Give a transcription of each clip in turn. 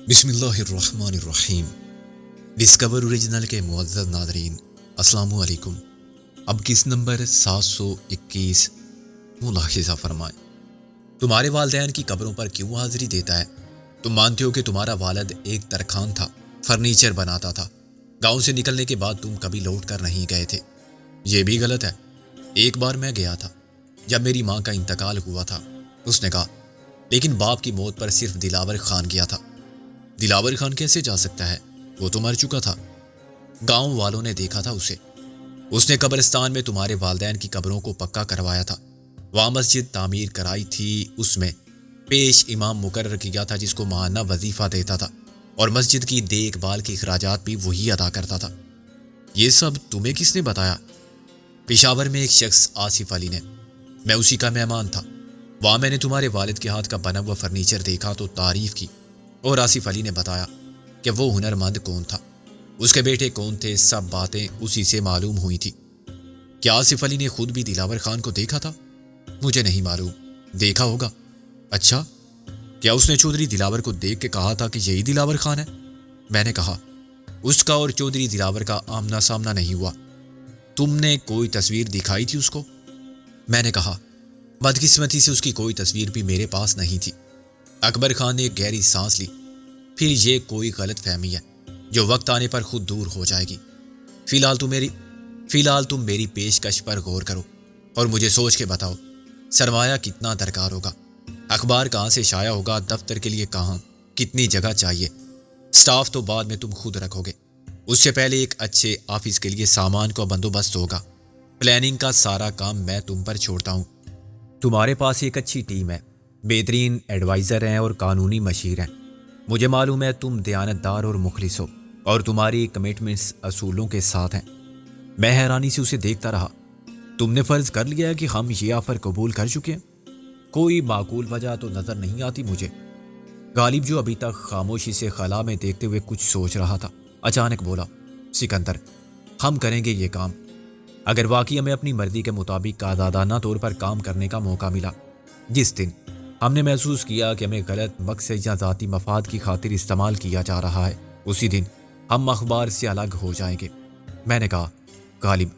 بسم اللہ الرحمن الرحیم۔ ڈسکور اوریجنل کے معزز ناظرین، السلام علیکم۔ اب کس نمبر 721 ملاحظہ فرمائیں۔ تمہارے والدین کی قبروں پر کیوں حاضری دیتا ہے؟ تم مانتے ہو کہ تمہارا والد ایک ترکھان تھا، فرنیچر بناتا تھا۔ گاؤں سے نکلنے کے بعد تم کبھی لوٹ کر نہیں گئے تھے۔ یہ بھی غلط ہے۔ ایک بار میں گیا تھا جب میری ماں کا انتقال ہوا تھا۔ اس نے کہا لیکن باپ کی موت پر صرف دلاور خان گیا تھا۔ دلاور خان کیسے جا سکتا ہے؟ وہ تو مر چکا تھا۔ گاؤں والوں نے دیکھا تھا اسے۔ اس نے قبرستان میں تمہارے والدین کی قبروں کو پکا کروایا تھا۔ وہاں مسجد تعمیر کرائی تھی، اس میں پیش امام مقرر کیا تھا جس کو ماہانہ وظیفہ دیتا تھا، اور مسجد کی دیکھ بھال کے اخراجات بھی وہی ادا کرتا تھا۔ یہ سب تمہیں کس نے بتایا؟ پشاور میں ایک شخص آصف علی نے۔ میں اسی کا مہمان تھا۔ وہاں میں نے تمہارے والد کے ہاتھ کا بنا ہوا فرنیچر دیکھا تو تعریف کی، اور آصف علی نے بتایا کہ وہ ہنرمند کون تھا، اس کے بیٹے کون تھے، سب باتیں اسی سے معلوم ہوئی تھی۔ کیا آصف علی نے خود بھی دلاور خان کو دیکھا تھا؟ مجھے نہیں معلوم، دیکھا ہوگا۔ اچھا، کیا اس نے چودھری دلاور کو دیکھ کے کہا تھا کہ یہی دلاور خان ہے؟ میں نے کہا اس کا اور چودھری دلاور کا آمنا سامنا نہیں ہوا۔ تم نے کوئی تصویر دکھائی تھی اس کو؟ میں نے کہا بدقسمتی سے اس کی کوئی تصویر بھی میرے پاس نہیں تھی۔ اکبر خان نے ایک گہری سانس لی۔ پھر یہ کوئی غلط فہمی ہے جو وقت آنے پر خود دور ہو جائے گی۔ فی الحال تم میری پیشکش پر غور کرو اور مجھے سوچ کے بتاؤ، سرمایہ کتنا درکار ہوگا؟ اخبار کہاں سے شائع ہوگا؟ دفتر کے لیے کہاں، کتنی جگہ چاہیے؟ سٹاف تو بعد میں تم خود رکھو گے، اس سے پہلے ایک اچھے آفس کے لیے سامان کا بندوبست ہوگا۔ پلاننگ کا سارا کام میں تم پر چھوڑتا ہوں۔ تمہارے پاس ایک اچھی ٹیم ہے، بہترین ایڈوائزر ہیں اور قانونی مشیر ہیں۔ مجھے معلوم ہے تم دیانتدار اور مخلص ہو، اور تمہاری کمٹمنٹس اصولوں کے ساتھ ہیں۔ میں حیرانی سے اسے دیکھتا رہا۔ تم نے فرض کر لیا ہے کہ ہم یہ آفر قبول کر چکے ہیں؟ کوئی معقول وجہ تو نظر نہیں آتی مجھے۔ غالب، جو ابھی تک خاموشی سے خلا میں دیکھتے ہوئے کچھ سوچ رہا تھا، اچانک بولا، سکندر، ہم کریں گے یہ کام اگر واقعی ہمیں اپنی مرضی کے مطابق آزادانہ طور پر کام کرنے کا موقع ملا۔ جس دن ہم نے محسوس کیا کہ ہمیں غلط مقصد یا ذاتی مفاد کی خاطر استعمال کیا جا رہا ہے، اسی دن ہم اخبار سے الگ ہو جائیں گے۔ میں نے کہا غالب،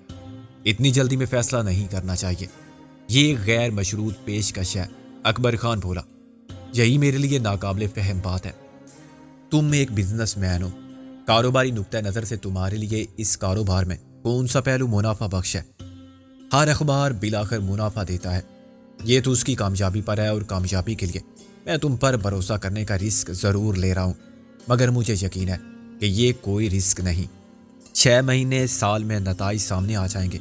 اتنی جلدی میں فیصلہ نہیں کرنا چاہیے، یہ ایک غیر مشروط پیشکش ہے۔ اکبر خان بولا، یہی میرے لیے ناقابل فہم بات ہے۔ تم ایک بزنس مین ہو، کاروباری نقطہ نظر سے تمہارے لیے اس کاروبار میں کون سا پہلو منافع بخش ہے؟ ہر اخبار بالآخر منافع دیتا ہے، یہ تو اس کی کامیابی پر ہے، اور کامیابی کے لیے میں تم پر بھروسہ کرنے کا رسک ضرور لے رہا ہوں، مگر مجھے یقین ہے کہ یہ کوئی رسک نہیں۔ 6 مہینے سال میں نتائج سامنے آ جائیں گے۔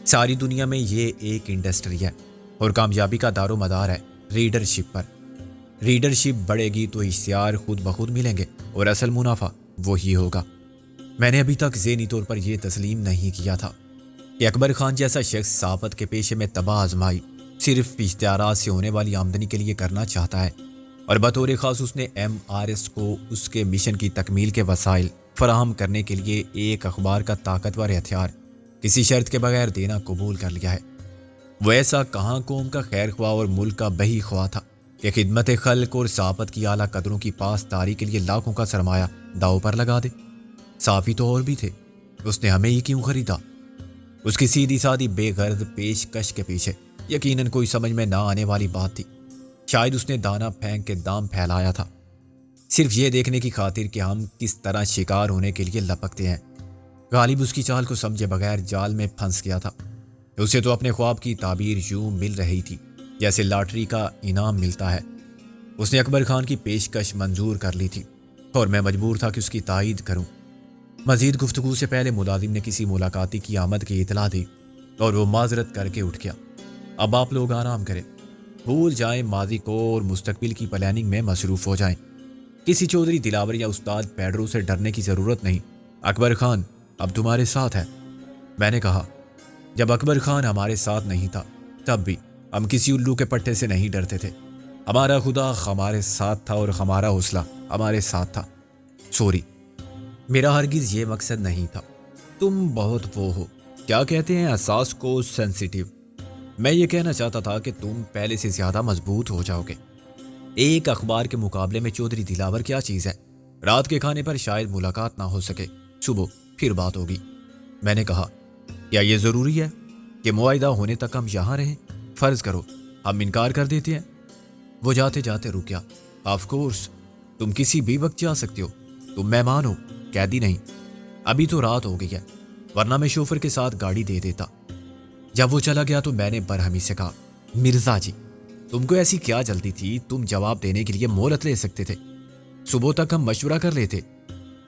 ساری دنیا میں یہ ایک انڈسٹری ہے، اور کامیابی کا دار و مدار ہے ریڈرشپ پر۔ ریڈرشپ بڑھے گی تو اشتہار خود بخود ملیں گے، اور اصل منافع وہی ہوگا۔ میں نے ابھی تک ذہنی طور پر یہ تسلیم نہیں کیا تھا کہ اکبر خان جیسا شخص صحافت کے پیشے میں تباہ آزمائی صرف اشتہارات سے ہونے والی آمدنی کے لیے کرنا چاہتا ہے، اور بطور خاص اس نے MRS کو اس کے مشن کی تکمیل کے وسائل فراہم کرنے کے لیے ایک اخبار کا طاقتور ہتھیار کسی شرط کے بغیر دینا قبول کر لیا ہے۔ وہ ایسا کہاں قوم کا خیر خواہ اور ملک کا بہی خواہ تھا کہ خدمت خلق اور صحافت کی اعلیٰ قدروں کی پاسداری کے لیے لاکھوں کا سرمایہ داؤ پر لگا دے۔ صافی تو اور بھی تھے، اس نے ہمیں ہی کیوں خریدا؟ اس کی سیدھی سادھی بے غرض پیشکش کے پیچھے یقیناً کوئی سمجھ میں نہ آنے والی بات تھی۔ شاید اس نے دانہ پھینک کے دام پھیلایا تھا، صرف یہ دیکھنے کی خاطر کہ ہم کس طرح شکار ہونے کے لیے لپکتے ہیں۔ غالب اس کی چال کو سمجھے بغیر جال میں پھنس گیا تھا۔ اسے تو اپنے خواب کی تعبیر یوں مل رہی تھی جیسے لاٹری کا انعام ملتا ہے۔ اس نے اکبر خان کی پیشکش منظور کر لی تھی، اور میں مجبور تھا کہ اس کی تائید کروں۔ مزید گفتگو سے پہلے ملازم نے کسی ملاقاتی کی آمد کی اطلاع دی، اور وہ معذرت کر کے اٹھ گیا۔ اب آپ لوگ آرام کریں، بھول جائیں ماضی کو اور مستقبل کی پلاننگ میں مصروف ہو جائیں۔ کسی چودھری دلاور یا استاد پیڈرو سے ڈرنے کی ضرورت نہیں۔ اکبر خان اب تمہارے ساتھ ہے۔ میں نے کہا جب اکبر خان ہمارے ساتھ نہیں تھا تب بھی ہم کسی الو کے پٹھے سے نہیں ڈرتے تھے۔ ہمارا خدا ہمارے ساتھ تھا اور ہمارا حوصلہ ہمارے ساتھ تھا۔ سوری، میرا ہرگز یہ مقصد نہیں تھا۔ تم بہت وہ ہو، کیا کہتے ہیں، حساس کو سینسیٹیو۔ میں یہ کہنا چاہتا تھا کہ تم پہلے سے زیادہ مضبوط ہو جاؤ گے۔ ایک اخبار کے مقابلے میں چودھری دلاور کیا چیز ہے؟ رات کے کھانے پر شاید ملاقات نہ ہو سکے، صبح پھر بات ہوگی۔ میں نے کہا، کیا یہ ضروری ہے کہ معاہدہ ہونے تک ہم یہاں رہیں؟ فرض کرو ہم انکار کر دیتے ہیں۔ وہ جاتے جاتے رک گیا۔ آف کورس، تم کسی بھی وقت جا سکتے ہو، تم مہمان ہو، قیدی نہیں۔ ابھی تو رات ہو گئی ہے، ورنہ میں شوفر کے ساتھ گاڑی دے دیتا۔ جب وہ چلا گیا تو میں نے برہمی سے کہا، مرزا جی، تم کو ایسی کیا جلدی تھی؟ تم جواب دینے کے لیے مہلت لے سکتے تھے، صبح تک ہم مشورہ کر لیتے۔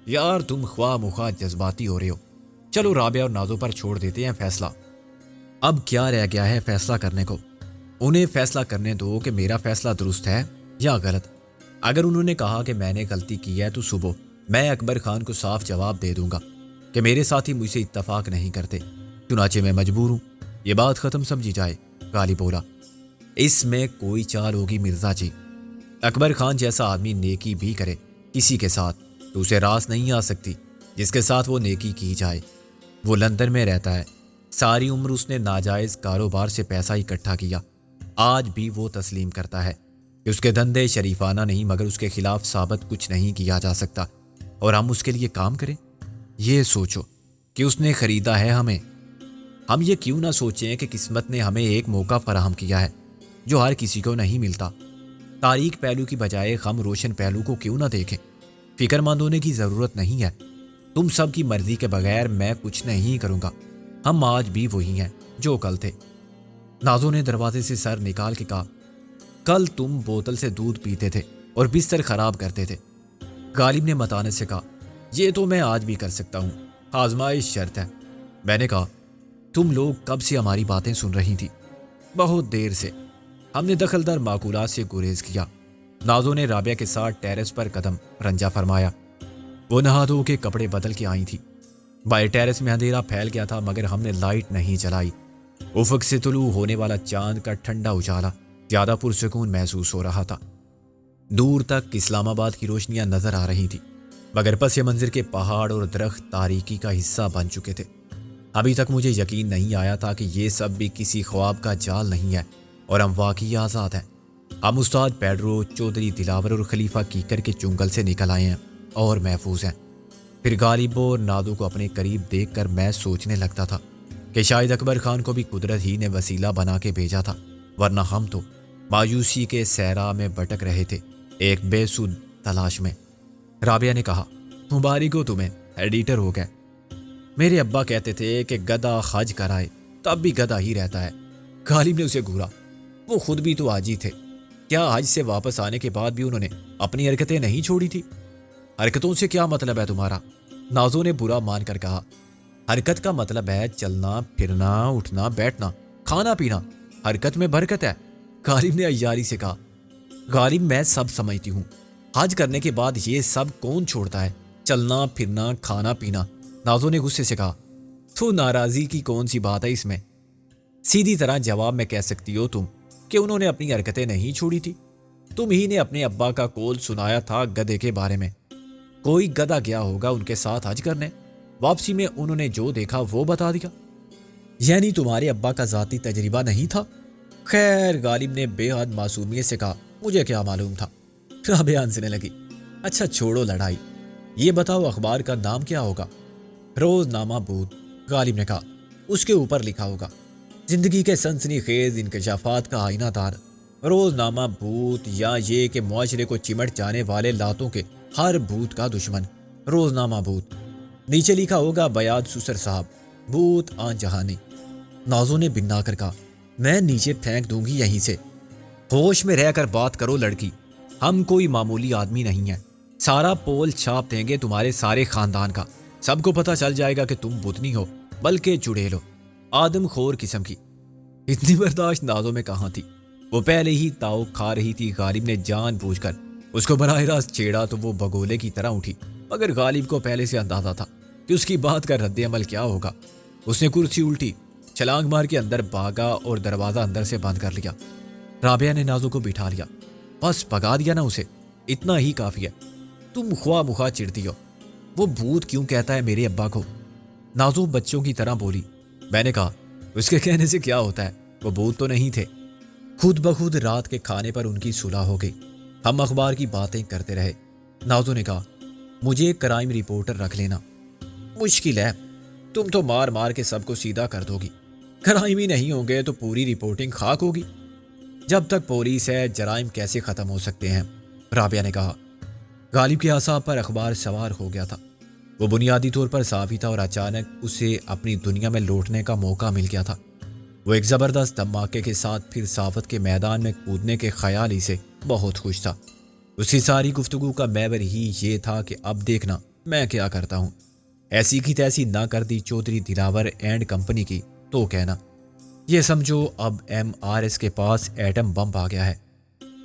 یار تم خواہ مخواہ جذباتی ہو رہے ہو۔ چلو رابعہ اور نازو پر چھوڑ دیتے ہیں فیصلہ۔ اب کیا رہ گیا ہے فیصلہ کرنے کو؟ انہیں فیصلہ کرنے دو کہ میرا فیصلہ درست ہے یا غلط۔ اگر انہوں نے کہا کہ میں نے غلطی کی ہے تو صبح میں اکبر خان کو صاف جواب دے دوں گا کہ میرے ساتھی مجھ سے اتفاق نہیں کرتے، چنانچہ میں مجبور ہوں، یہ بات ختم سمجھی جائے۔ غالب بولا، اس میں کوئی چال ہوگی مرزا جی، اکبر خان جیسا آدمی نیکی بھی کرے کسی کے ساتھ تو اسے راس نہیں آ سکتی جس کے ساتھ وہ نیکی کی جائے۔ وہ لندن میں رہتا ہے، ساری عمر اس نے ناجائز کاروبار سے پیسہ اکٹھا کیا، آج بھی وہ تسلیم کرتا ہے کہ اس کے دھندے شریفانہ نہیں، مگر اس کے خلاف ثابت کچھ نہیں کیا جا سکتا، اور ہم اس کے لیے کام کریں۔ یہ سوچو کہ اس نے خریدا ہے ہمیں، ہم یہ کیوں نہ سوچیں کہ قسمت نے ہمیں ایک موقع فراہم کیا ہے جو ہر کسی کو نہیں ملتا۔ تاریک پہلو کی بجائے ہم روشن پہلو کو کیوں نہ دیکھیں؟ فکر مند ہونے کی ضرورت نہیں ہے، تم سب کی مرضی کے بغیر میں کچھ نہیں کروں گا، ہم آج بھی وہی ہیں جو کل تھے۔ نازو نے دروازے سے سر نکال کے کہا، کل تم بوتل سے دودھ پیتے تھے اور بستر خراب کرتے تھے۔ غالب نے متانت سے کہا، یہ تو میں آج بھی کر سکتا ہوں، آزمائش شرط ہے۔ میں نے کہا، تم لوگ کب سے ہماری باتیں سن رہی تھی؟ بہت دیر سے۔ ہم نے دخلدار معقولات سے گریز کیا۔ نازو نے رابعہ کے ساتھ ٹیرس پر قدم رنجا فرمایا۔ وہ نہا دھو کے کپڑے بدل کے آئی تھی۔ باہر ٹیرس میں اندھیرا پھیل گیا تھا، مگر ہم نے لائٹ نہیں جلائی۔ افق سے طلوع ہونے والا چاند کا ٹھنڈا اجالا زیادہ پرسکون محسوس ہو رہا تھا۔ دور تک اسلام آباد کی روشنیاں نظر آ رہی تھی، مگر پس منظر کے پہاڑ اور درخت تاریکی کا حصہ بن چکے تھے۔ ابھی تک مجھے یقین نہیں آیا تھا کہ یہ سب بھی کسی خواب کا جال نہیں ہے اور ہم واقعی آزاد ہیں۔ ہم استاد پیڈرو، چودھری دلاور اور خلیفہ کیکر کے چنگل سے نکل آئے ہیں اور محفوظ ہیں۔ پھر غالب اور نادو کو اپنے قریب دیکھ کر میں سوچنے لگتا تھا کہ شاید اکبر خان کو بھی قدرت ہی نے وسیلہ بنا کے بھیجا تھا، ورنہ ہم تو مایوسی کے صحرا میں بھٹک رہے تھے، ایک بے سود تلاش میں۔ رابعہ نے کہا، مبارک ہو تمہیں، ایڈیٹر ہو گئے۔ میرے ابا کہتے تھے کہ گدھا حج کرائے تب بھی گدھا ہی رہتا ہے۔ غالب نے اسے گھورا، وہ خود بھی تو حاجی تھے، کیا حج سے واپس آنے کے بعد بھی انہوں نے اپنی حرکتیں نہیں چھوڑی تھی؟ حرکتوں سے کیا مطلب ہے تمہارا؟ نازو نے برا مان کر کہا، حرکت کا مطلب ہے چلنا پھرنا، اٹھنا بیٹھنا، کھانا پینا، حرکت میں برکت ہے۔ غالب نے عیاری سے کہا، غالب میں سب سمجھتی ہوں، حج کرنے کے بعد یہ سب کون چھوڑتا ہے؟ چلنا پھرنا، کھانا پینا۔ نازو نے غصے سے کہا، تو ناراضی کی کون سی بات ہے اس میں؟ سیدھی طرح جواب میں کہہ سکتی ہو تم کہ انہوں نے اپنی حرکتیں نہیں چھوڑی تھی۔ تم ہی نے اپنے ابا کا قول سنایا تھا گدھے کے بارے میں، کوئی گدھا گیا ہوگا ان کے ساتھ حج کرنے، واپسی میں انہوں نے جو دیکھا وہ بتا دیا، یعنی تمہارے ابا کا ذاتی تجربہ نہیں تھا؟ خیر، غالب نے بے حد معصومیت سے کہا، مجھے کیا معلوم تھا؟ رابعہ ہنسنے لگی، اچھا چھوڑو لڑائی، یہ بتاؤ اخبار کا نام کیا ہوگا؟ روز نامہ بھوت، غالب نے کہا، اس کے اوپر لکھا ہوگا، زندگی کے سنسنی خیز انکشافات کا آئینہ دار، روز نامہ بھوت، یا یہ کہ معاشرے کو چمٹ جانے والے لاتوں کے ہر بھوت کا دشمن، روز نامہ بھوت۔ نیچے لکھا ہوگا بیاد سسر صاحب، بھوت آن جہانی۔ نازو نے بنا کر کہا، میں نیچے پھینک دوں گی یہیں سے۔ ہوش میں رہ کر بات کرو لڑکی، ہم کوئی معمولی آدمی نہیں ہیں، سارا پول چھاپ دیں گے تمہارے سارے خاندان کا، سب کو پتہ چل جائے گا کہ تم بتنی ہو بلکہ چڑیل ہو، آدم خور قسم کی۔ اتنی برداشت نازو میں کہاں تھی، وہ پہلے ہی تاؤ کھا رہی تھی۔ غالب نے جان بوجھ کر اس کو براہ راست چھیڑا تو وہ بگولے کی طرح اٹھی، مگر غالب کو پہلے سے اندازہ تھا کہ اس کی بات کا رد عمل کیا ہوگا۔ اس نے کرسی الٹی، چھلانگ مار کے اندر بھاگا اور دروازہ اندر سے بند کر لیا۔ رابعہ نے نازو کو بٹھا لیا، بس بھگا دیا نا اسے، اتنا ہی کافی ہے، تم خواہ مخواہ چڑھتی ہو۔ وہ بھوت کیوں کہتا ہے میرے ابا کو؟ نازو بچوں کی طرح بولی۔ میں نے کہا، اس کے کہنے سے کیا ہوتا ہے، وہ بھوت تو نہیں تھے۔ خود بخود رات کے کھانے پر ان کی صلح ہو گئی۔ ہم اخبار کی باتیں کرتے رہے۔ نازو نے کہا، مجھے ایک کرائم رپورٹر رکھ لینا۔ مشکل ہے، تم تو مار مار کے سب کو سیدھا کر دو گی۔ کرائم ہی نہیں ہوں گے تو پوری رپورٹنگ خاک ہوگی۔ جب تک پولیس ہے جرائم کیسے ختم ہو سکتے ہیں؟ رابعہ نے کہا۔ غالب کے اعصاب پر اخبار سوار ہو گیا تھا۔ وہ بنیادی طور پر صافی تھا اور اچانک اسے اپنی دنیا میں لوٹنے کا موقع مل گیا تھا۔ وہ ایک زبردست دھماکے کے ساتھ پھر صافت کے میدان میں کودنے کے خیال ہی سے بہت خوش تھا۔ اس کی ساری گفتگو کا محور ہی یہ تھا کہ اب دیکھنا میں کیا کرتا ہوں۔ ایسی کی تیسی نہ کر دی چودھری دلاور اینڈ کمپنی کی تو کہنا، یہ سمجھو اب MRS کے پاس ایٹم بم آ گیا ہے۔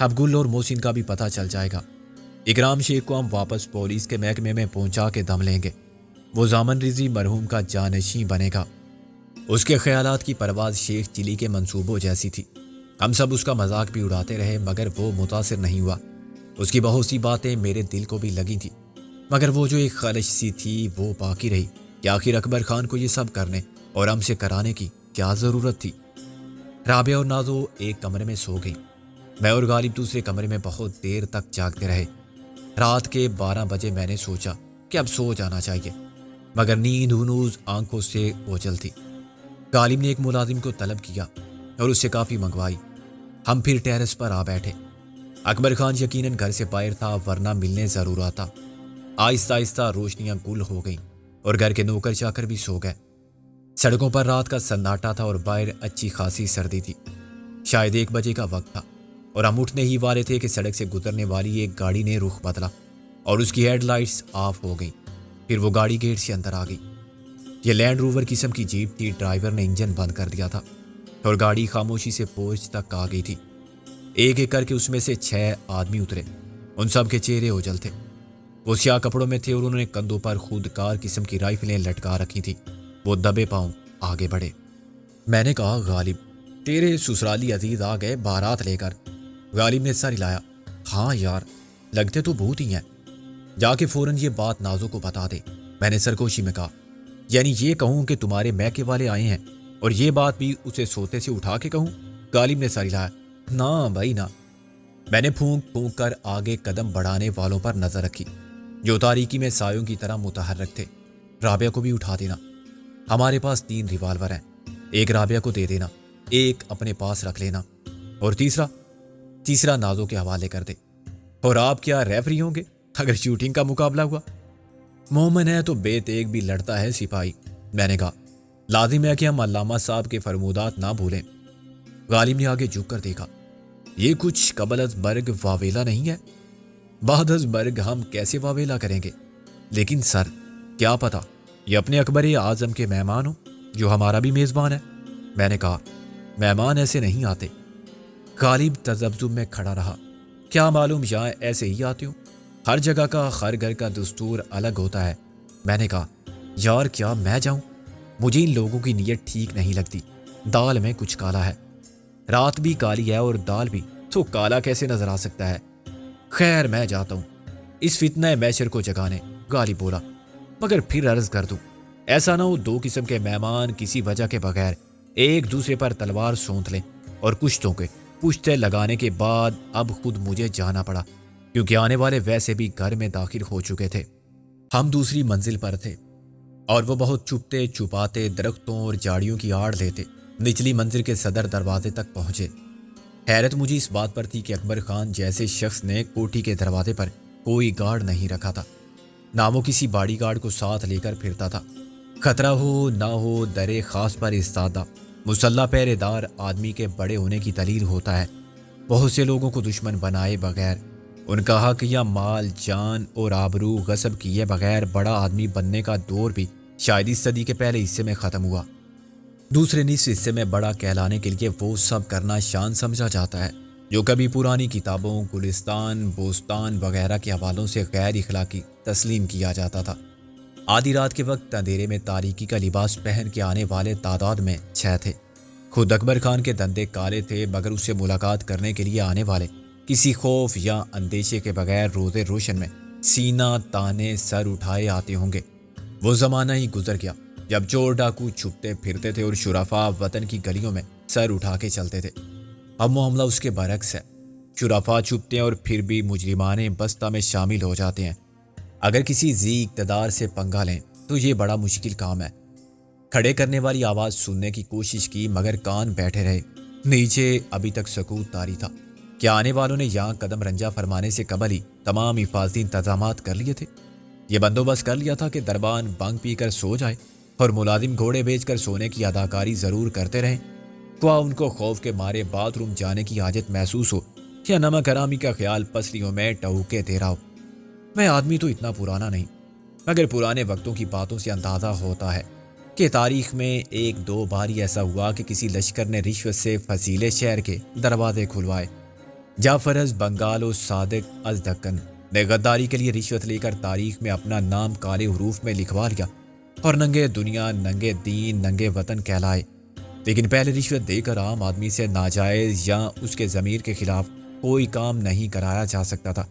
اب گل اور محسن کا بھی پتہ چل جائے گا۔ اکرام شیخ کو ہم واپس پولیس کے محکمے میں پہنچا کے دم لیں گے۔ وہ زامن رضی مرحوم کا جانشین بنے گا۔ اس کے خیالات کی پرواز شیخ چلی کے منصوبوں جیسی تھی۔ ہم سب اس کا مذاق بھی اڑاتے رہے مگر وہ متاثر نہیں ہوا۔ اس کی بہت سی باتیں میرے دل کو بھی لگی تھی مگر وہ جو ایک خلش سی تھی وہ باقی رہی کہ آخر اکبر خان کو یہ سب کرنے اور ہم سے کرانے کی کیا ضرورت تھی۔ رابعہ اور نازو ایک کمرے میں سو گئی۔ میں اور غالب دوسرے کمرے میں بہت دیر تک جاگتے رہے۔ رات کے 12 بجے میں نے سوچا کہ اب سو جانا چاہیے مگر نیند ہنوز آنکھوں سے اوجھل تھی۔ غالب نے ایک ملازم کو طلب کیا اور اس سے کافی منگوائی۔ ہم پھر ٹیرس پر آ بیٹھے۔ اکبر خان یقیناً گھر سے باہر تھا ورنہ ملنے ضرور آتا۔ آہستہ آہستہ روشنیاں گل ہو گئیں اور گھر کے نوکر چاکر بھی سو گئے۔ سڑکوں پر رات کا سناٹا تھا اور باہر اچھی خاصی سردی تھی۔ شاید 1 بجے کا وقت تھا اور ہم اٹھنے ہی والے تھے کہ سڑک سے گزرنے والی ایک گاڑی نے رخ بدلا اور اس کی ہیڈ لائٹس آف ہو گئیں۔ پھر وہ گاڑی گیٹ سے اندر آ گئی۔ یہ لینڈ روور قسم کی جیپ تھی۔ ڈرائیور نے انجن بند کر دیا تھا اور گاڑی خاموشی سے پورچ تک آ گئی تھی۔ ایک ایک کر کے اس میں سے 6 آدمی اترے۔ ان سب کے چہرے اوجھل تھے۔ وہ سیاہ کپڑوں میں تھے اور انہوں نے کندھوں پر خودکار قسم کی رائفلیں لٹکا رکھی تھی۔ وہ دبے پاؤں آگے بڑھے۔ میں نے کہا، غالب تیرے سسرالی عزیز آ گئے بارات لے کر۔ غالب نے سر ہلایا۔ ہاں یار، لگتے تو بھوت ہی ہیں۔ جا کے فوراً یہ بات نازو کو بتا دے، میں نے سرگوشی میں کہا۔ یعنی یہ کہوں کہ تمہارے میکے والے آئے ہیں اور یہ بات بھی اسے سوتے سے اٹھا کے کہوں؟ غالب نے سر ہلایا۔ نہ بھائی نہ۔ میں نے پھونک پھونک کر آگے قدم بڑھانے والوں پر نظر رکھی جو تاریکی میں سایوں کی طرح متحرک تھے۔ رابعہ کو بھی اٹھا دینا۔ ہمارے پاس 3 ریوالور ہیں، ایک رابعہ کو دے دینا، ایک اپنے پاس رکھ لینا اور تیسرا نازو کے حوالے کر دے۔ اور آپ کیا ریفری ہوں گے اگر شوٹنگ کا مقابلہ ہوا؟ مومن ہے تو بے تیگ بھی لڑتا ہے سپاہی، میں نے کہا۔ لازم ہے کہ ہم علامہ صاحب کے فرمودات نہ بھولیں۔ غالب نے آگے جھک کر دیکھا۔ یہ کچھ قبل از برگ واویلا نہیں ہے؟ بعد از برگ ہم کیسے واویلا کریں گے؟ لیکن سر، کیا پتا یہ اپنے اکبر اعظم کے مہمان ہوں جو ہمارا بھی میزبان ہے، میں نے کہا۔ مہمان ایسے نہیں آتے۔ غالب تذبذب میں کھڑا رہا۔ کیا معلوم یہاں ایسے ہی آتے ہوں، ہر جگہ کا ہر گھر کا دستور الگ ہوتا ہے، میں نے کہا۔ یار کیا میں جاؤں؟ مجھے ان لوگوں کی نیت ٹھیک نہیں لگتی۔ دال میں کچھ کالا ہے۔ رات بھی کالی ہے اور دال بھی، تو کالا کیسے نظر آ سکتا ہے؟ خیر میں جاتا ہوں اس فتنہ میشر کو جگانے، غالب بولا۔ مگر پھر عرض کر دوں، ایسا نہ ہو 2 قسم کے مہمان کسی وجہ کے بغیر ایک دوسرے پر تلوار سونت لیں اور کشتوں کے پشتے لگانے کے بعد اب خود مجھے جانا پڑا کیونکہ آنے والے ویسے بھی گھر میں داخل ہو چکے تھے۔ ہم دوسری منزل پر تھے اور وہ بہت چھپتے چھپاتے درختوں اور جھاڑیوں کی آڑ لیتے نچلی منزل کے صدر دروازے تک پہنچے۔ حیرت مجھے اس بات پر تھی کہ اکبر خان جیسے شخص نے کوٹھی کے دروازے پر کوئی گارڈ نہیں رکھا تھا، نہ وہ کسی باڈی گارڈ کو ساتھ لے کر پھرتا تھا۔ خطرہ ہو نہ ہو درے خاص پر استادہ مسلح پہرے دار آدمی کے بڑے ہونے کی دلیل ہوتا ہے۔ بہت سے لوگوں کو دشمن بنائے بغیر، ان کا حق یا مال جان اور آبرو غصب کیے بغیر بڑا آدمی بننے کا دور بھی شاید اس صدی کے پہلے حصے میں ختم ہوا۔ دوسرے نصف حصے میں بڑا کہلانے کے لیے وہ سب کرنا شان سمجھا جاتا ہے جو کبھی پرانی کتابوں، گلستان، بوستان وغیرہ کے حوالوں سے غیر اخلاقی تسلیم کیا جاتا تھا۔ آدھی رات کے وقت اندھیرے میں تاریکی کا لباس پہن کے آنے والے تعداد میں 6 تھے۔ خود اکبر خان کے دندے کالے تھے مگر اس سے ملاقات کرنے کے لیے آنے والے کسی خوف یا اندیشے کے بغیر روزے روشن میں سینہ تانے سر اٹھائے آتے ہوں گے۔ وہ زمانہ ہی گزر گیا جب چور ڈاکو چھپتے پھرتے تھے اور شرفا وطن کی گلیوں میں سر اٹھا کے چلتے تھے۔ اب معاملہ اس کے برعکس ہے۔ شرفا چھپتے ہیں اور پھر بھی مجرمان بستہ میں شامل ہو جاتے ہیں۔ اگر کسی ذی اقتدار سے پنگا لیں تو یہ بڑا مشکل کام ہے۔ کھڑے کرنے والی آواز سننے کی کوشش کی مگر کان بیٹھے رہے۔ نیچے ابھی تک سکوت طاری تھا کہ آنے والوں نے یہاں قدم رنجا فرمانے سے قبل ہی تمام حفاظتی انتظامات کر لیے تھے۔ یہ بندوبست کر لیا تھا کہ دربان بانگ پی کر سو جائے اور ملازم گھوڑے بیچ کر سونے کی اداکاری ضرور کرتے رہیں، خواہ ان کو خوف کے مارے باتھ روم جانے کی حاجت محسوس ہو یا نمک حرامی کا خیال پسلیوں میں ٹہوکے دے رہا ہو۔ میں آدمی تو اتنا پرانا نہیں، مگر پرانے وقتوں کی باتوں سے اندازہ ہوتا ہے کہ تاریخ میں ایک دو بار ہی ایسا ہوا کہ کسی لشکر نے رشوت سے فضیلے شہر کے دروازے کھلوائے۔ جعفر از بنگال و صادق از دکن نے غداری کے لیے رشوت لے کر تاریخ میں اپنا نام کالے حروف میں لکھوا لیا اور ننگے دنیا ننگے دین ننگے وطن کہلائے۔ لیکن پہلے رشوت دے کر عام آدمی سے ناجائز یا اس کے ضمیر کے خلاف کوئی کام نہیں کرایا جا سکتا تھا۔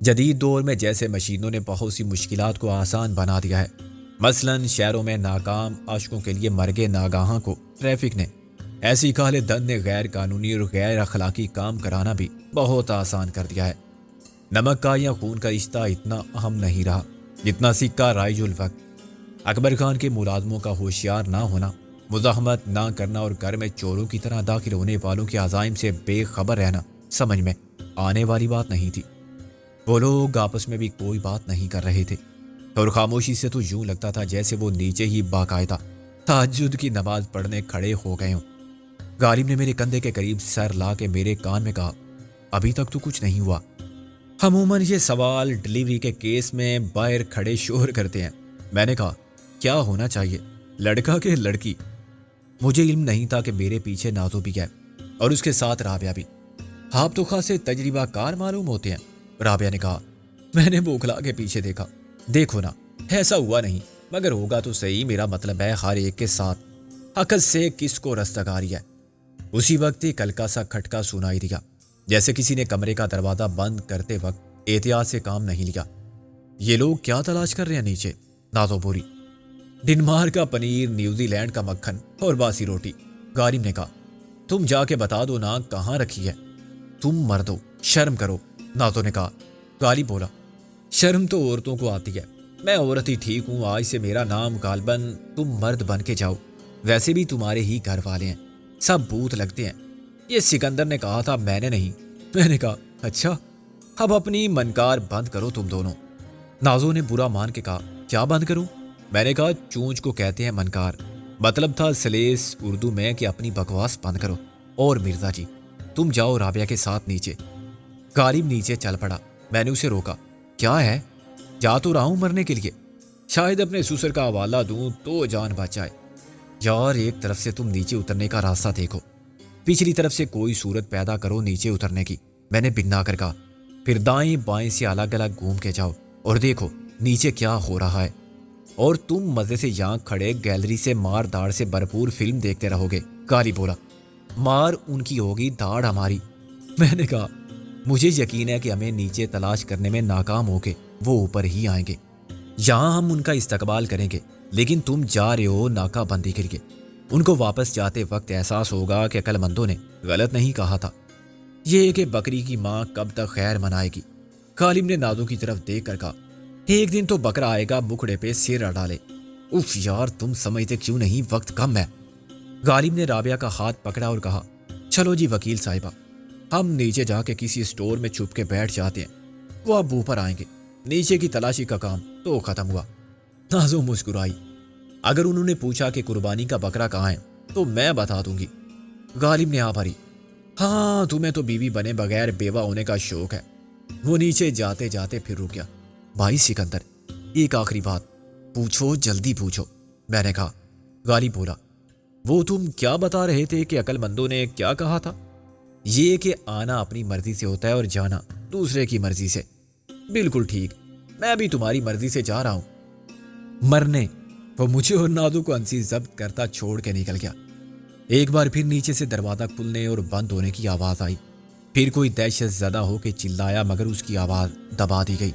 جدید دور میں جیسے مشینوں نے بہت سی مشکلات کو آسان بنا دیا ہے، مثلاً شہروں میں ناکام عاشقوں کے لیے مرگے ناگہاں کو ٹریفک نے، ایسی کالے دن نے غیر قانونی اور غیر اخلاقی کام کرانا بھی بہت آسان کر دیا ہے۔ نمک کا یا خون کا رشتہ اتنا اہم نہیں رہا جتنا سکہ رائج الوقت۔ اکبر خان کے ملازموں کا ہوشیار نہ ہونا، مزاحمت نہ کرنا اور گھر میں چوروں کی طرح داخل ہونے والوں کے عزائم سے بے خبر رہنا سمجھ میں آنے والی بات نہیں تھی۔ وہ لوگ آپس میں بھی کوئی بات نہیں کر رہے تھے اور خاموشی سے تو یوں لگتا تھا جیسے وہ نیچے ہی باقاعدہ تہجد کی نماز پڑھنے کھڑے ہو گئے ہوں۔ غالب نے میرے کندھے کے قریب سر لا کے میرے کان میں کہا، ابھی تک تو کچھ نہیں ہوا۔ عموماً یہ سوال ڈلیوری کے کیس میں باہر کھڑے شور کرتے ہیں۔ میں نے کہا، کیا ہونا چاہیے، لڑکا کہ لڑکی؟ مجھے علم نہیں تھا کہ میرے پیچھے نازو بھی ہے اور اس کے ساتھ رابعہ بھی۔ آپ تو خاصے تجربہ کار معلوم ہوتے ہیں، رابعہ نے کہا۔ میں نے بوکھلا کے پیچھے دیکھا۔ دیکھو نا، ایسا ہوا نہیں، مگر ہوگا تو صحیح، میرا مطلب ہے ہر ایک کے ساتھ عقل سے کس کو رستگاری ہے۔ اسی وقت ایک ہلکا سا کھٹکا سنائی دیا، جیسے کسی نے کمرے کا دروازہ بند کرتے وقت احتیاط سے کام نہیں لیا۔ یہ لوگ کیا تلاش کر رہے ہیں نیچے؟ نازو بولی۔ ڈنمارک کا پنیر، نیوزی لینڈ کا مکھن اور باسی روٹی، غالب نے کہا۔ تم جا کے بتا دو نا کہاں رکھی ہے۔ تم مردو شرم کرو، نازو نے کہا۔ غالب بولا، شرم تو عورتوں کو آتی ہے، میں عورت ہی ٹھیک ہوں، آج سے میرا نام غالباً تم مرد بن کے جاؤ، ویسے بھی تمہارے ہی گھر والے ہیں، سب بھوت لگتے ہیں۔ یہ سکندر نے کہا تھا، میں نے نہیں۔ میں نے کہا، اچھا، اب اپنی منکار بند کرو تم دونوں۔ نازو نے برا مان کے کہا، کیا بند کروں؟ میں نے کہا، چونچ کو کہتے ہیں منکار، مطلب تھا سلیس اردو میں کہ اپنی بکواس بند کرو۔ اور مرزا جی، تم جاؤ رابعہ کے ساتھ نیچے۔ غالب نیچے چل پڑا۔ میں نے اسے روکا، کیا ہے؟ جا تو رہا ہوں مرنے کے لیے، شاید اپنے سسر کا حوالہ دوں تو جان بچ جائے۔ یار، ایک طرف سے تم نیچے اترنے کا راستہ دیکھو، پچھلی طرف سے کوئی صورت پیدا کرو نیچے اترنے کی، میں نے بنا کر کہا۔ پھر دائیں بائیں سے الگ الگ گھوم کے جاؤ اور دیکھو نیچے کیا ہو رہا ہے، اور تم مزے سے یہاں کھڑے گیلری سے مار داڑ سے بھرپور فلم دیکھتے رہو گے۔ غالب بولا، مار ان کی ہوگی، داڑھ ہماری۔ میں نے کہا، مجھے یقین ہے کہ ہمیں نیچے تلاش کرنے میں ناکام ہو کے وہ اوپر ہی آئیں گے، یہاں ہم ان کا استقبال کریں گے، لیکن تم جا رہے ہو ناکہ بندی کر کے۔ ان کو واپس جاتے وقت احساس ہوگا کہ عقل مندوں نے غلط نہیں کہا تھا، یہ کہ بکری کی ماں کب تک خیر منائے گی۔ غالب نے نازو کی طرف دیکھ کر کہا، ایک دن تو بکرا آئے گا مکھڑے پہ سر ڈالے۔ اف یار، تم سمجھتے کیوں نہیں وقت کم ہے۔ غالب نے رابعہ کا ہاتھ پکڑا اور کہا، چلو جی وکیل صاحبہ، ہم نیچے جا کے کسی اسٹور میں چھپ کے بیٹھ جاتے ہیں، وہ اب اوپر آئیں گے، نیچے کی تلاشی کا کام تو ختم ہوا۔ نازو مسکرائی۔ اگر انہوں نے پوچھا کہ قربانی کا بکرا کہاں ہے تو میں بتا دوں گی۔ غالب نے بھری، ہاں تمہیں تو بیوی بنے بغیر بیوہ ہونے کا شوق ہے۔ وہ نیچے جاتے جاتے پھر رک گیا۔ بھائی سکندر، ایک آخری بات پوچھو، جلدی پوچھو، میں نے کہا۔ غالب بولا، وہ تم کیا بتا رہے تھے کہ عقل مندوں نے کیا کہا تھا؟ یہ کہ آنا اپنی مرضی سے ہوتا ہے اور جانا دوسرے کی مرضی سے۔ بالکل ٹھیک، میں بھی تمہاری مرضی سے جا رہا ہوں مرنے۔ وہ مجھے اور نازو کو انسی ضبط کرتا چھوڑ کے نکل گیا۔ ایک بار پھر نیچے سے دروازہ کھلنے اور بند ہونے کی آواز آئی، پھر کوئی دہشت زدہ ہو کے چلایا مگر اس کی آواز دبا دی گئی۔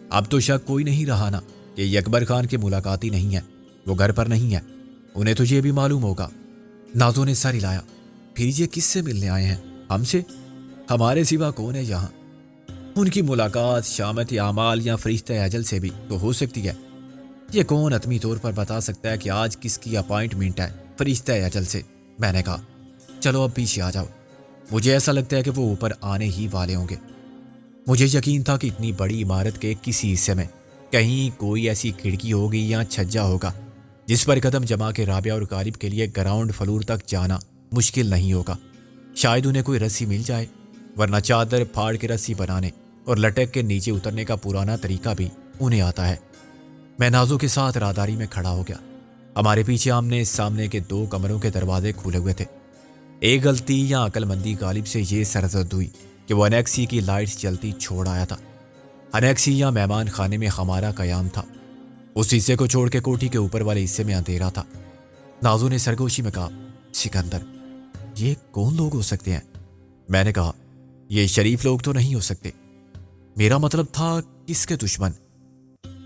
اب تو شک کوئی نہیں رہا نا کہ یہ اکبر خان کے ملاقاتی نہیں ہے، وہ گھر پر نہیں ہے، انہیں تو یہ بھی معلوم ہوگا۔ نازو نے سر ہلایا، پھر یہ کس سے ملنے آئے ہیں؟ ہم سے؟ ہمارے سوا کون ہے یہاں؟ ان کی ملاقات شامت اعمال یا فرشتہ اجل سے بھی تو ہو سکتی ہے۔ یہ کون حتمی طور پر بتا سکتا ہے کہ آج کس کی اپائنٹمنٹ ہے فرشتہ اجل سے؟ میں نے کہا چلو اب پیچھے آ جاؤ، مجھے ایسا لگتا ہے کہ وہ اوپر آنے ہی والے ہوں گے۔ مجھے یقین تھا کہ اتنی بڑی عمارت کے کسی حصے میں کہیں کوئی ایسی کھڑکی ہوگی یا چھجا ہوگا جس پر قدم جما کے رابعہ اور غالب کے لیے گراؤنڈ فلور تک جانا مشکل نہیں ہوگا۔ شاید انہیں کوئی رسی مل جائے، ورنہ چادر پھاڑ کے رسی بنانے اور لٹک کے نیچے اترنے کا پرانا طریقہ بھی انہیں آتا ہے۔ میں نازو کے ساتھ راہداری میں کھڑا ہو گیا۔ ہمارے پیچھے آمنے سامنے کے 2 کمروں کے دروازے کھلے ہوئے تھے۔ ایک غلطی یا عقل مندی غالب سے یہ سرزد ہوئی کہ وہ انیکسی کی لائٹس جلتی چھوڑ آیا تھا۔ انیکسی یا مہمان خانے میں ہمارا قیام تھا، اس حصے کو چھوڑ کے کوٹھی کے اوپر والے حصے میں اندھیرا تھا۔ نازو نے سرگوشی میں کہا سکندر یہ کون لوگ ہو سکتے ہیں؟ میں نے کہا یہ شریف لوگ تو نہیں ہو سکتے۔ میرا مطلب تھا کس کے دشمن؟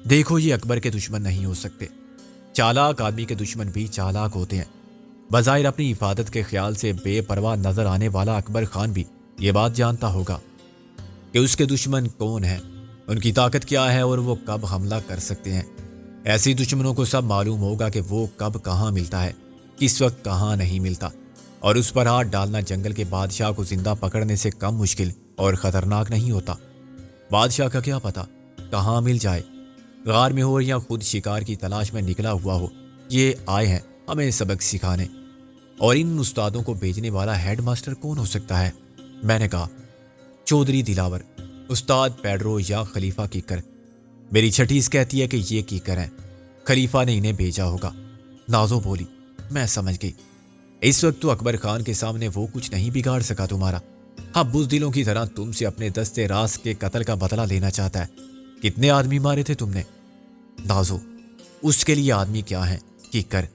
دیکھو یہ اکبر کے دشمن نہیں ہو سکتے۔ چالاک آدمی کے دشمن بھی چالاک ہوتے ہیں۔ بظاہر اپنی حفاظت کے خیال سے بے پرواہ نظر آنے والا اکبر خان بھی یہ بات جانتا ہوگا کہ اس کے دشمن کون ہیں، ان کی طاقت کیا ہے اور وہ کب حملہ کر سکتے ہیں۔ ایسی دشمنوں کو سب معلوم ہوگا کہ وہ کب کہاں ملتا ہے، کس وقت کہاں نہیں ملتا، اور اس پر ہاتھ ڈالنا جنگل کے بادشاہ کو زندہ پکڑنے سے کم مشکل اور خطرناک نہیں ہوتا۔ بادشاہ کا کیا پتا کہاں مل جائے، غار میں ہو یا خود شکار کی تلاش میں نکلا ہوا ہو۔ یہ آئے ہیں ہمیں سبق سکھانے، اور ان استادوں کو بھیجنے والا ہیڈ ماسٹر کون ہو سکتا ہے؟ میں نے کہا چودھری دلاور، استاد پیڈرو یا خلیفہ کیکر۔ میری چھٹیس کہتی ہے کہ یہ کیکر ہیں، خلیفہ نے انہیں بھیجا ہوگا۔ نازو بولی میں سمجھ گئی، اس وقت تو اکبر خان کے سامنے وہ کچھ نہیں بگاڑ سکا تمہارا۔ ہاں بزدلوں کی طرح تم سے اپنے دستے راست کے قتل کا بدلہ لینا چاہتا ہے۔ کتنے آدمی مارے تھے تم نے؟ نازو اس کے لیے آدمی کیا ہیں کیکر،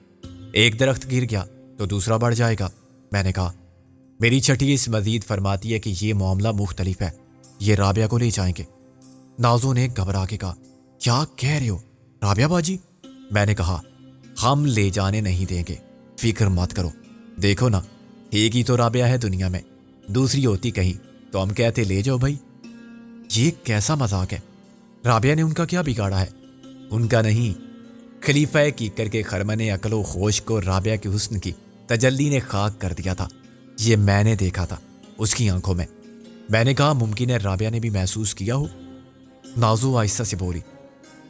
ایک درخت گر گیا تو دوسرا بڑھ جائے گا۔ میں نے کہا میری چھٹیس مزید فرماتی ہے کہ یہ معاملہ مختلف ہے، یہ رابعہ کو لے جائیں گے۔ نازو نے گھبرا کے کہا کیا کہہ رہے ہو رابعہ باجی؟ میں نے کہا ہم لے جانے نہیں دیں گے، فکر مت کرو۔ دیکھو نا ایک ہی تو رابعہ ہے دنیا میں، دوسری ہوتی کہیں تو ہم کہتے لے جاؤ بھائی۔ یہ کیسا مذاق ہے؟ رابعہ نے ان کا کیا بگاڑا ہے؟ ان کا نہیں، خلیفہ کیکر کے خرمن عقل و ہوش کو رابعہ کے حسن کی تجلی نے خاک کر دیا تھا۔ یہ میں نے دیکھا تھا اس کی آنکھوں میں۔ میں نے کہا ممکن ہے رابعہ نے بھی محسوس کیا ہو۔ نازو آہستہ سے بولی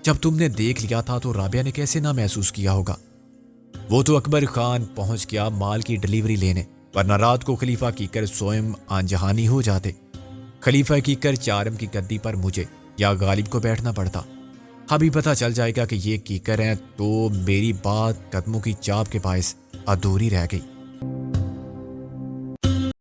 جب تم نے دیکھ لیا تھا تو رابعہ نے کیسے نہ محسوس کیا ہوگا؟ وہ تو اکبر خان پہنچ گیا مال کی ڈلیوری لینے، ورنہ رات کو خلیفہ کیکر سوئم آنجہانی ہو جاتے۔ خلیفہ کیکر چارم کی گدی پر مجھے یا غالب کو بیٹھنا پڑتا۔ ابھی پتہ چل جائے گا کہ یہ کیکر ہیں تو میری بات قدموں کی چاپ کے باعث ادھوری رہ گئی۔